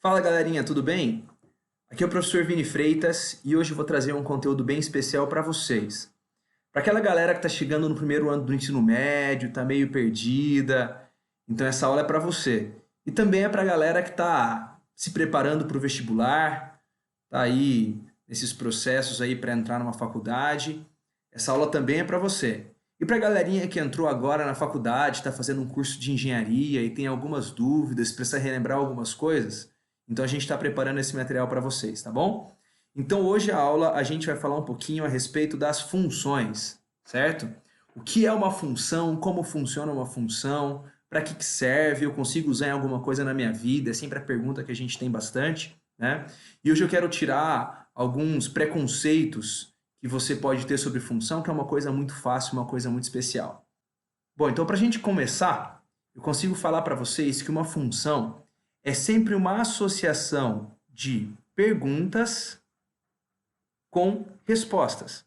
Fala galerinha, tudo bem? Aqui é o professor Vini Freitas e hoje eu vou trazer um conteúdo bem especial para vocês. Para aquela galera que está chegando no primeiro ano do ensino médio, está meio perdida, então essa aula é para você. E também é para a galera que está se preparando para o vestibular, está aí nesses processos aí para entrar numa faculdade. Essa aula também é para você. E para a galerinha que entrou agora na faculdade, está fazendo um curso de engenharia e tem algumas dúvidas, precisa relembrar algumas coisas, então a gente está preparando esse material para vocês, tá bom? Então hoje a aula a gente vai falar um pouquinho a respeito das funções, certo? O que é uma função, como funciona uma função, para que serve, eu consigo usar em alguma coisa na minha vida, é sempre a pergunta que a gente tem bastante, né? E hoje eu quero tirar alguns preconceitos que você pode ter sobre função, que é uma coisa muito fácil, uma coisa muito especial. Bom, então para a gente começar, eu consigo falar para vocês que uma função é sempre uma associação de perguntas com respostas.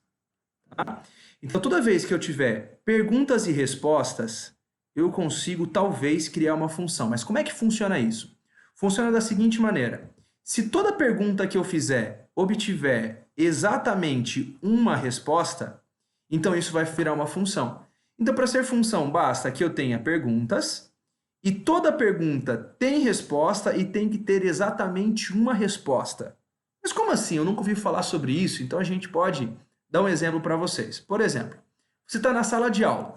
Tá? Então, toda vez que eu tiver perguntas e respostas, eu consigo talvez criar uma função. Mas como é que funciona isso? Funciona da seguinte maneira. Se toda pergunta que eu fizer obtiver exatamente uma resposta, então isso vai virar uma função. Então, para ser função, basta que eu tenha perguntas e toda pergunta tem resposta e tem que ter exatamente uma resposta. Mas como assim? Eu nunca ouvi falar sobre isso, então a gente pode dar um exemplo para vocês. Por exemplo, você está na sala de aula.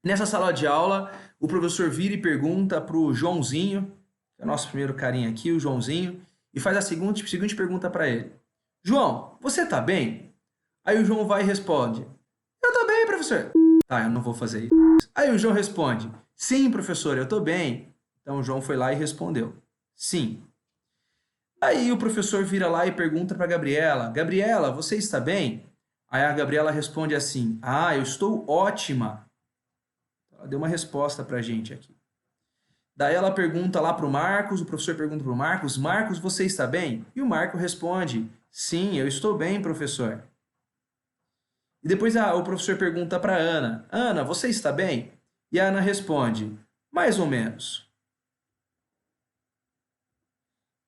Nessa sala de aula, o professor vira e pergunta para o Joãozinho, que é o nosso primeiro carinha aqui, o Joãozinho, e faz a seguinte pergunta para ele. João, você está bem? Aí o João vai e responde, eu estou bem, professor. Tá, eu não vou fazer isso. Aí o João responde, sim, professor, eu estou bem. Então o João foi lá e respondeu, sim. Aí o professor vira lá e pergunta para a Gabriela, Gabriela, você está bem? Aí a Gabriela responde assim, eu estou ótima. Ela deu uma resposta para a gente aqui. Daí ela pergunta lá para o Marcos, o professor pergunta para o Marcos, Marcos, você está bem? E o Marcos responde, sim, eu estou bem, professor. E depois o professor pergunta para a Ana, Ana, você está bem? E a Ana responde, mais ou menos.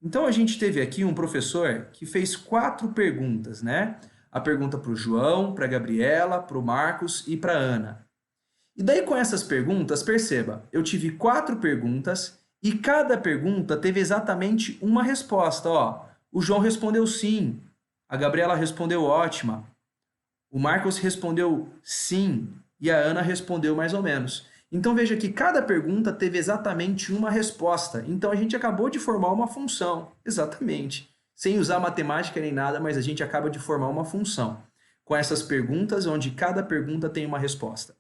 Então a gente teve aqui um professor que fez 4 perguntas, né? A pergunta para o João, para a Gabriela, para o Marcos e para a Ana. E daí com essas perguntas, perceba, eu tive 4 perguntas e cada pergunta teve exatamente uma resposta. Ó, o João respondeu sim, a Gabriela respondeu ótima, o Marcos respondeu sim e a Ana respondeu mais ou menos. Então veja que cada pergunta teve exatamente uma resposta. Então a gente acabou de formar uma função, exatamente. Sem usar matemática nem nada, mas a gente acaba de formar uma função. Com essas perguntas, onde cada pergunta tem uma resposta.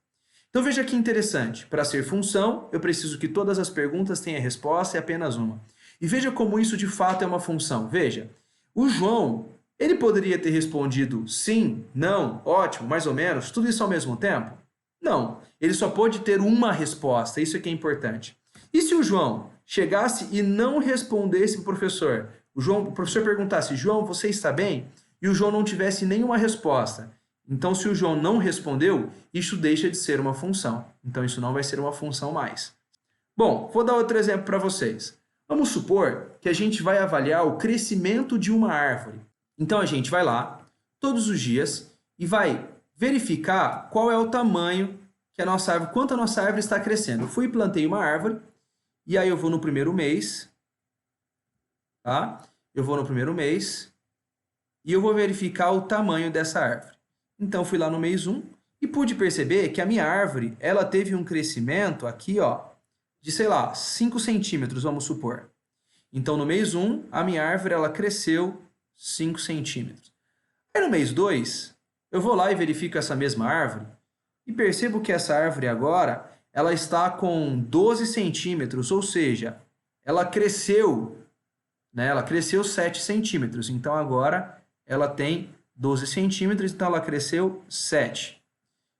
Então veja que interessante, para ser função, eu preciso que todas as perguntas tenham resposta e apenas uma. E veja como isso de fato é uma função. Veja, o João, ele poderia ter respondido sim, não, ótimo, mais ou menos, tudo isso ao mesmo tempo? Não, ele só pôde ter uma resposta, isso é que é importante. E se o João chegasse e não respondesse para o professor? O professor perguntasse, João, você está bem? E o João não tivesse nenhuma resposta. Então, se o João não respondeu, isso deixa de ser uma função. Então, isso não vai ser uma função mais. Bom, vou dar outro exemplo para vocês. Vamos supor que a gente vai avaliar o crescimento de uma árvore. Então, a gente vai lá, todos os dias, e vai verificar qual é o tamanho que a nossa árvore, quanto a nossa árvore está crescendo. Eu fui e plantei uma árvore, e aí eu vou no primeiro mês, tá? Eu vou no primeiro mês, e eu vou verificar o tamanho dessa árvore. Então, fui lá no mês 1 e pude perceber que a minha árvore, ela teve um crescimento aqui, ó, de, sei lá, 5 centímetros, vamos supor. Então, no mês 1, a minha árvore, ela cresceu 5 centímetros. Aí, no mês 2, eu vou lá e verifico essa mesma árvore e percebo que essa árvore agora, ela está com 12 centímetros, ou seja, ela cresceu, né? Ela cresceu 7 centímetros. Então, agora, ela tem 12 centímetros, então ela cresceu 7.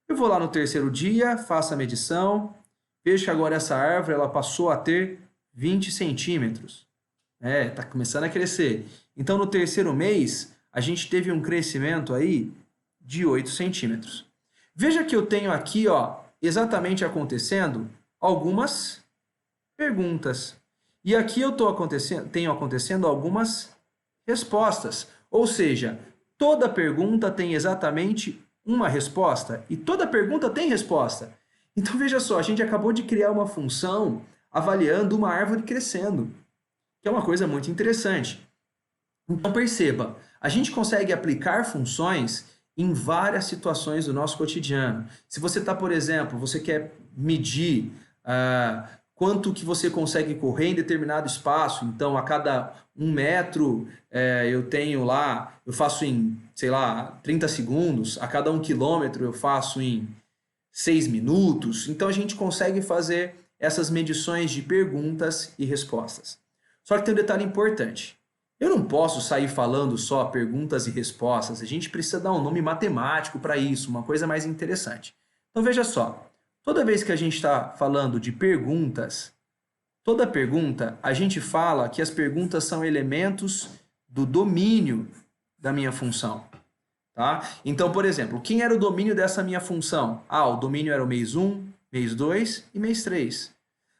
Eu vou lá no terceiro dia, faço a medição, vejo que agora essa árvore ela passou a ter 20 centímetros. Está começando a crescer. Então, no terceiro mês, a gente teve um crescimento aí de 8 centímetros. Veja que eu tenho aqui, ó, exatamente acontecendo algumas perguntas. E aqui eu tenho acontecendo algumas respostas. Ou seja, toda pergunta tem exatamente uma resposta e toda pergunta tem resposta. Então veja só, a gente acabou de criar uma função avaliando uma árvore crescendo, que é uma coisa muito interessante. Então perceba, a gente consegue aplicar funções em várias situações do nosso cotidiano. Se você está, por exemplo, você quer medir quanto que você consegue correr em determinado espaço, então a cada 1 metro eu faço em, sei lá, 30 segundos, a cada 1 quilômetro eu faço em 6 minutos, então a gente consegue fazer essas medições de perguntas e respostas. Só que tem um detalhe importante. Eu não posso sair falando só perguntas e respostas, a gente precisa dar um nome matemático para isso, uma coisa mais interessante. Então veja só, toda vez que a gente está falando de perguntas, toda pergunta, a gente fala que as perguntas são elementos do domínio da minha função. Tá? Então, por exemplo, quem era o domínio dessa minha função? O domínio era o mês 1, mês 2 e mês 3.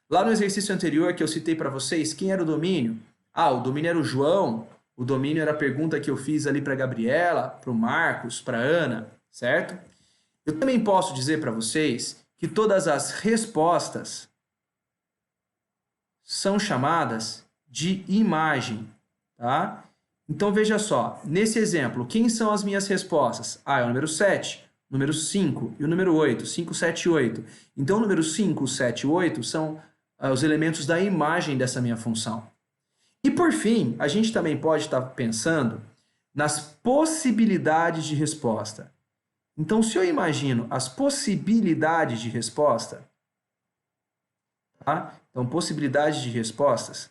Lá no exercício anterior que eu citei para vocês, quem era o domínio? O domínio era o João, o domínio era a pergunta que eu fiz ali para a Gabriela, para o Marcos, para a Ana, certo? Eu também posso dizer para vocês que todas as respostas são chamadas de imagem, tá? Então veja só, nesse exemplo, quem são as minhas respostas? É o número 7, o número 5 e o número 8, 5, 7 e 8. Então o número 5, 7 e 8 são os elementos da imagem dessa minha função. E por fim, a gente também pode estar pensando nas possibilidades de resposta. Então, se eu imagino as possibilidades de resposta, tá? Então, possibilidades de respostas,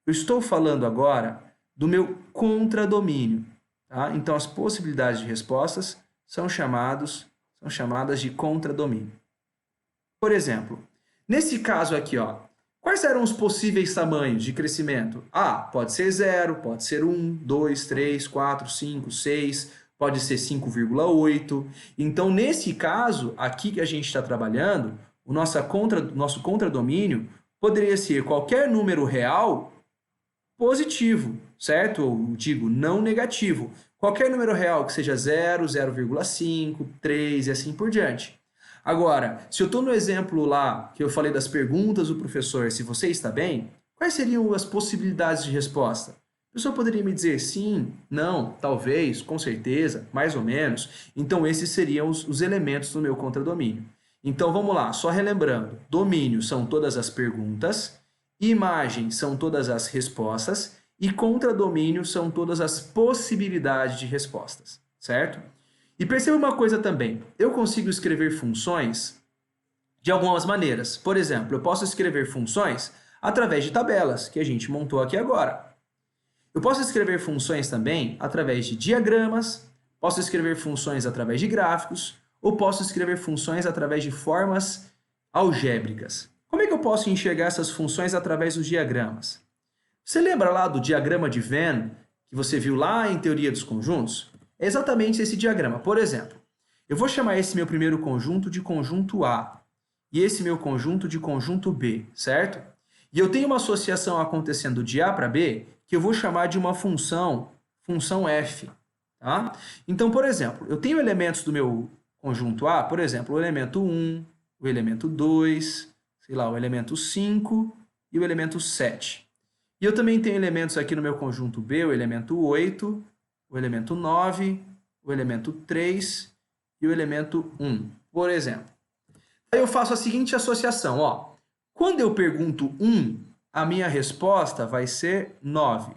eu estou falando agora do meu contradomínio. Tá? Então, as possibilidades de respostas são chamadas de contradomínio. Por exemplo, nesse caso aqui, quais eram os possíveis tamanhos de crescimento? Pode ser 0, pode ser 1, 2, 3, 4, 5, 6, pode ser 5,8. Então, nesse caso aqui que a gente está trabalhando, o nosso contradomínio poderia ser qualquer número real positivo, certo? Ou digo, não negativo. Qualquer número real que seja 0, 0,5, 3 e assim por diante. Agora, se eu estou no exemplo lá que eu falei das perguntas do professor, se você está bem, quais seriam as possibilidades de resposta? A pessoa poderia me dizer sim, não, talvez, com certeza, mais ou menos. Então, esses seriam os elementos do meu contradomínio. Então, vamos lá, só relembrando. Domínio são todas as perguntas, imagem são todas as respostas e contradomínio são todas as possibilidades de respostas, certo? E perceba uma coisa também, eu consigo escrever funções de algumas maneiras. Por exemplo, eu posso escrever funções através de tabelas, que a gente montou aqui agora. Eu posso escrever funções também através de diagramas, posso escrever funções através de gráficos, ou posso escrever funções através de formas algébricas. Como é que eu posso enxergar essas funções através dos diagramas? Você lembra lá do diagrama de Venn, que você viu lá em Teoria dos Conjuntos? É exatamente esse diagrama. Por exemplo, eu vou chamar esse meu primeiro conjunto de conjunto A e esse meu conjunto de conjunto B, certo? E eu tenho uma associação acontecendo de A para B que eu vou chamar de uma função f. Tá? Então, por exemplo, eu tenho elementos do meu conjunto A, por exemplo, o elemento 1, o elemento 2, sei lá, o elemento 5 e o elemento 7. E eu também tenho elementos aqui no meu conjunto B, o elemento 8, o elemento 9, o elemento 3 e o elemento 1, por exemplo. Aí eu faço a seguinte associação, Quando eu pergunto 1, a minha resposta vai ser 9.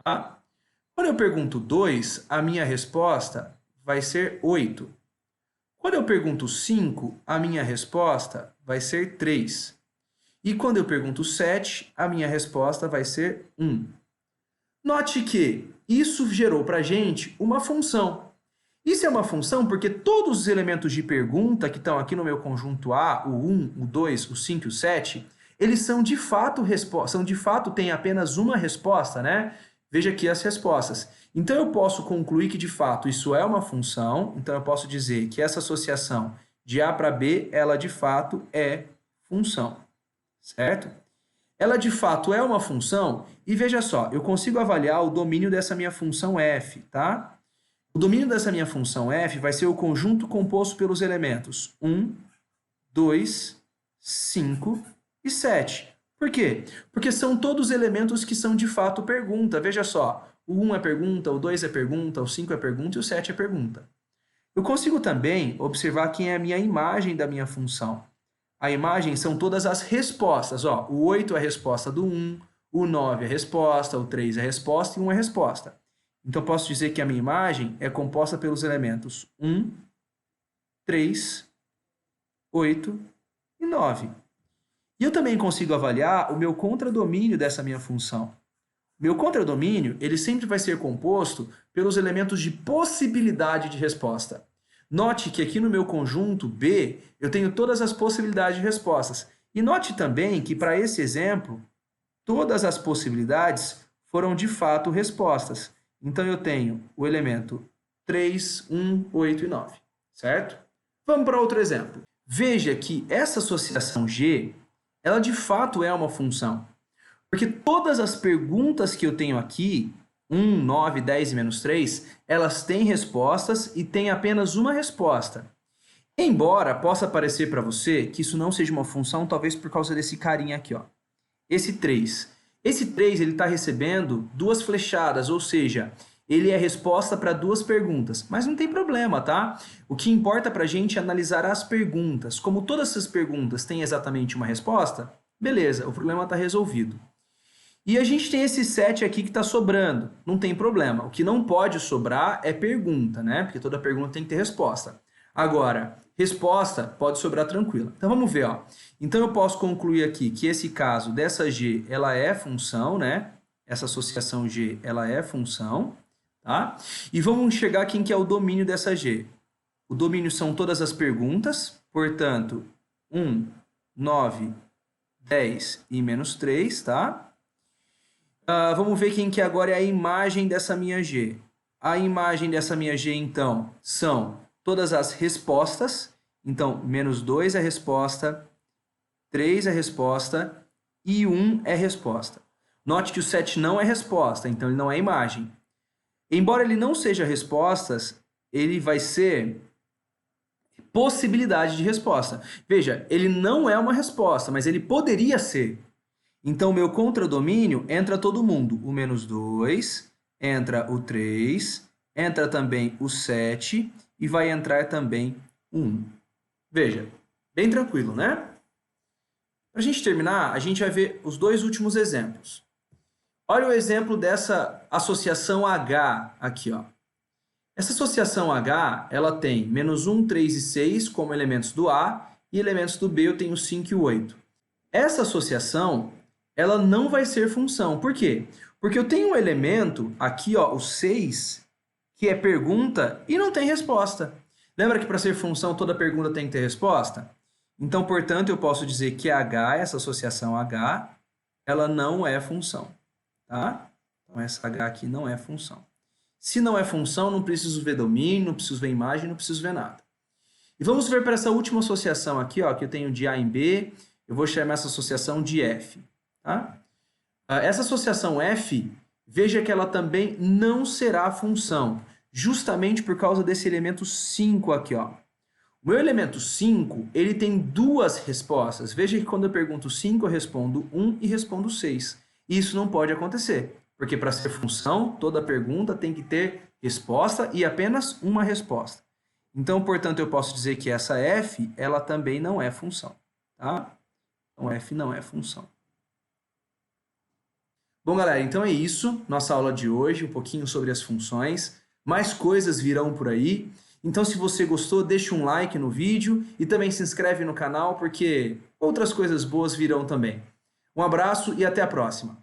Tá? Quando eu pergunto 2, a minha resposta vai ser 8. Quando eu pergunto 5, a minha resposta vai ser 3. E quando eu pergunto 7, a minha resposta vai ser 1. Note que isso gerou para a gente uma função. Isso é uma função porque todos os elementos de pergunta que estão aqui no meu conjunto A, o 1, o 2, o 5 e o 7, eles são de fato têm apenas uma resposta, né? Veja aqui as respostas. Então eu posso concluir que de fato isso é uma função, então eu posso dizer que essa associação de A para B, ela de fato é função, certo? ela de fato é uma função? E veja só, eu consigo avaliar o domínio dessa minha função f, tá? O domínio dessa minha função f vai ser o conjunto composto pelos elementos 1, 2, 5 e 7. Por quê? Porque são todos elementos que são de fato pergunta. Veja só, o 1 é pergunta, o 2 é pergunta, o 5 é pergunta e o 7 é pergunta. Eu consigo também observar quem é a minha imagem da minha função. A imagem são todas as respostas. Ó, o 8 é a resposta do 1, o 9 é a resposta, o 3 é a resposta e 1 é a resposta. Então, posso dizer que a minha imagem é composta pelos elementos 1, 3, 8 e 9. E eu também consigo avaliar o meu contradomínio dessa minha função. Meu contradomínio, ele sempre vai ser composto pelos elementos de possibilidade de resposta. Note que aqui no meu conjunto B, eu tenho todas as possibilidades de respostas. E note também que para esse exemplo, todas as possibilidades foram de fato respostas. Então eu tenho o elemento 3, 1, 8 e 9, certo? Vamos para outro exemplo. Veja que essa associação G, ela de fato é uma função. Porque todas as perguntas que eu tenho aqui, 1, 9, 10 e menos 3, elas têm respostas e têm apenas uma resposta. Embora possa parecer para você que isso não seja uma função, talvez por causa desse carinha aqui, ó. Esse 3. Esse 3 ele está recebendo duas flechadas, ou seja, ele é resposta para duas perguntas. Mas não tem problema, tá? O que importa para a gente é analisar as perguntas. Como todas essas perguntas têm exatamente uma resposta, beleza, o problema está resolvido. E a gente tem esse 7 aqui que está sobrando. Não tem problema. O que não pode sobrar é pergunta, né? Porque toda pergunta tem que ter resposta. Agora, resposta pode sobrar tranquila. Então vamos ver, ó. Então eu posso concluir aqui que esse caso dessa G, ela é função, né? Essa associação G, ela é função, tá? E vamos chegar a quem que é o domínio dessa G. O domínio são todas as perguntas, portanto, 1, 9, 10 e menos 3, tá? Vamos ver quem que agora é a imagem dessa minha G. A imagem dessa minha G, então, são todas as respostas. Então, menos 2 é resposta, 3 é resposta e 1 é resposta. Note que o 7 não é resposta, então ele não é imagem. Embora ele não seja respostas, ele vai ser possibilidade de resposta. Veja, ele não é uma resposta, mas ele poderia ser. Então, meu contradomínio entra todo mundo. O menos 2, entra o 3, entra também o 7 e vai entrar também o 1. Veja, bem tranquilo, né? Para a gente terminar, a gente vai ver os dois últimos exemplos. Olha o exemplo dessa associação H aqui, ó. Essa associação H, ela tem menos 1, 3 e 6 como elementos do A e elementos do B eu tenho 5 e 8. Essa associação ela não vai ser função. Por quê? Porque eu tenho um elemento aqui, ó, o 6, que é pergunta e não tem resposta. Lembra que para ser função toda pergunta tem que ter resposta? Então, portanto, eu posso dizer que H, essa associação H, ela não é função. Tá? Então, essa H aqui não é função. Se não é função, não preciso ver domínio, não preciso ver imagem, não preciso ver nada. E vamos ver para essa última associação aqui, ó, que eu tenho de A em B, eu vou chamar essa associação de F. Tá? Essa associação F, veja que ela também não será função, justamente por causa desse elemento 5 aqui. Ó. O meu elemento 5, ele tem duas respostas. Veja que quando eu pergunto 5, eu respondo 1 e respondo 6. Isso não pode acontecer, porque para ser função, toda pergunta tem que ter resposta e apenas uma resposta. Então, portanto, eu posso dizer que essa F, ela também não é função. Tá? Então, F não é função. Bom, galera, então é isso. Nossa aula de hoje, um pouquinho sobre as funções. Mais coisas virão por aí. Então, se você gostou, deixa um like no vídeo e também se inscreve no canal, porque outras coisas boas virão também. Um abraço e até a próxima.